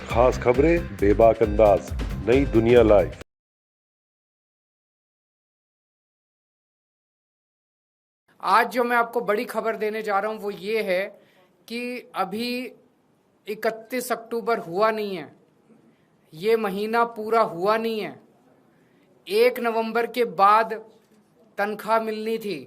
खास खबरें बेबाक अंदाज, नई दुनिया लाइव। आज जो मैं आपको बड़ी खबर देने जा रहा हूं वो ये है कि अभी 31 अक्टूबर हुआ नहीं है, ये महीना पूरा हुआ नहीं है। 1 नवंबर के बाद तनख्वाह मिलनी थी।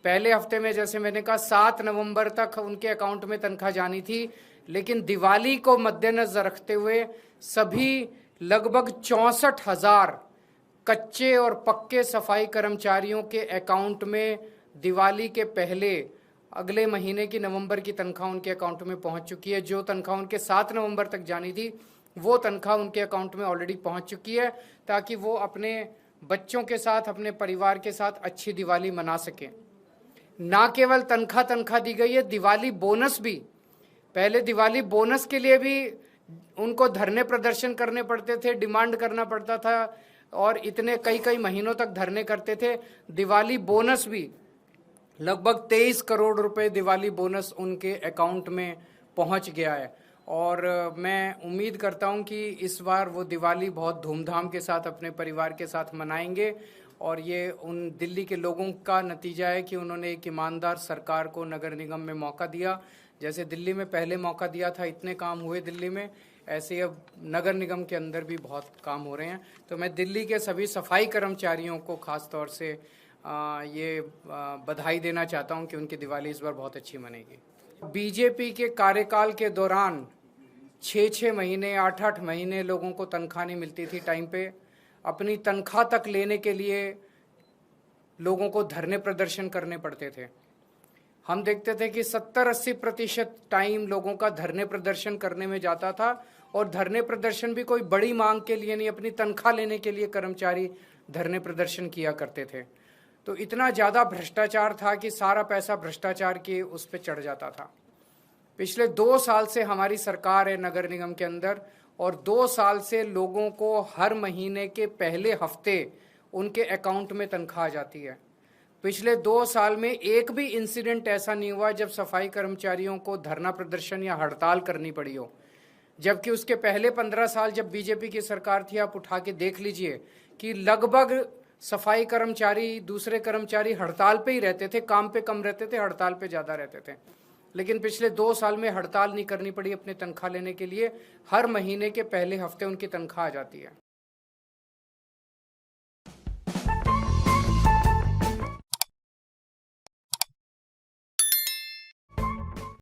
पहले हफ्ते में जैसे मैंने कहा 7 नवंबर तक उनके अकाउंट में तनख्वाह जानी थी, लेकिन दिवाली को मद्देनजर रखते हुए सभी लगभग 64,000 कच्चे और पक्के सफाई कर्मचारियों के अकाउंट में दिवाली के पहले अगले महीने की नवंबर की तनख्वाह उनके अकाउंट में पहुंच चुकी है। जो तनख्वाह उनके 7 नवंबर तक जानी थी वो तनख्वाह उनके अकाउंट में ऑलरेडी पहुंच चुकी है, ताकि वो अपने बच्चों के साथ, अपने परिवार के साथ अच्छी दिवाली मना सकें। ना केवल तनख्वाह दी गई है, दिवाली बोनस भी। पहले दिवाली बोनस के लिए भी उनको धरने प्रदर्शन करने पड़ते थे, डिमांड करना पड़ता था और इतने कई कई महीनों तक धरने करते थे। दिवाली बोनस भी लगभग 23 करोड़ रुपए दिवाली बोनस उनके अकाउंट में पहुंच गया है। और मैं उम्मीद करता हूं कि इस बार वो दिवाली बहुत धूमधाम के साथ अपने परिवार के साथ मनाएंगे। और ये उन दिल्ली के लोगों का नतीजा है कि उन्होंने एक ईमानदार सरकार को नगर निगम में मौका दिया। जैसे दिल्ली में पहले मौका दिया था, इतने काम हुए दिल्ली में, ऐसे अब नगर निगम के अंदर भी बहुत काम हो रहे हैं। तो मैं दिल्ली के सभी सफाई कर्मचारियों को खास तौर से बधाई देना चाहता हूं कि उनकी दिवाली इस बार बहुत अच्छी मनेगी। बीजेपी के कार्यकाल के दौरान 6-6 महीने, 8-8 महीने लोगों को तनख्वाह नहीं मिलती थी टाइम पे। अपनी तनख्वाह तक लेने के लिए लोगों को धरने प्रदर्शन करने पड़ते थे। हम देखते थे कि 70-80% टाइम लोगों का धरने प्रदर्शन करने में जाता था, और धरने प्रदर्शन भी कोई बड़ी मांग के लिए नहीं, अपनी तनख्वाह लेने के लिए कर्मचारी धरने प्रदर्शन किया करते थे। तो इतना ज़्यादा भ्रष्टाचार था कि सारा पैसा भ्रष्टाचार के उस पर चढ़ जाता था। पिछले 2 साल से हमारी सरकार है नगर निगम के अंदर, और 2 साल से लोगों को हर महीने के पहले हफ्ते उनके अकाउंट में तनख्वाह जाती है। पिछले 2 साल में एक भी इंसिडेंट ऐसा नहीं हुआ जब सफाई कर्मचारियों को धरना प्रदर्शन या हड़ताल करनी पड़ी हो। जबकि उसके पहले 15 साल जब बीजेपी की सरकार थी, आप उठा के देख लीजिए कि लगभग सफाई कर्मचारी, दूसरे कर्मचारी हड़ताल पे ही रहते थे, काम पे कम रहते थे, हड़ताल पे ज़्यादा रहते थे। लेकिन पिछले 2 साल में हड़ताल नहीं करनी पड़ी अपनी तनख्वाह लेने के लिए। हर महीने के पहले हफ्ते उनकी तनख्वाह आ जाती है।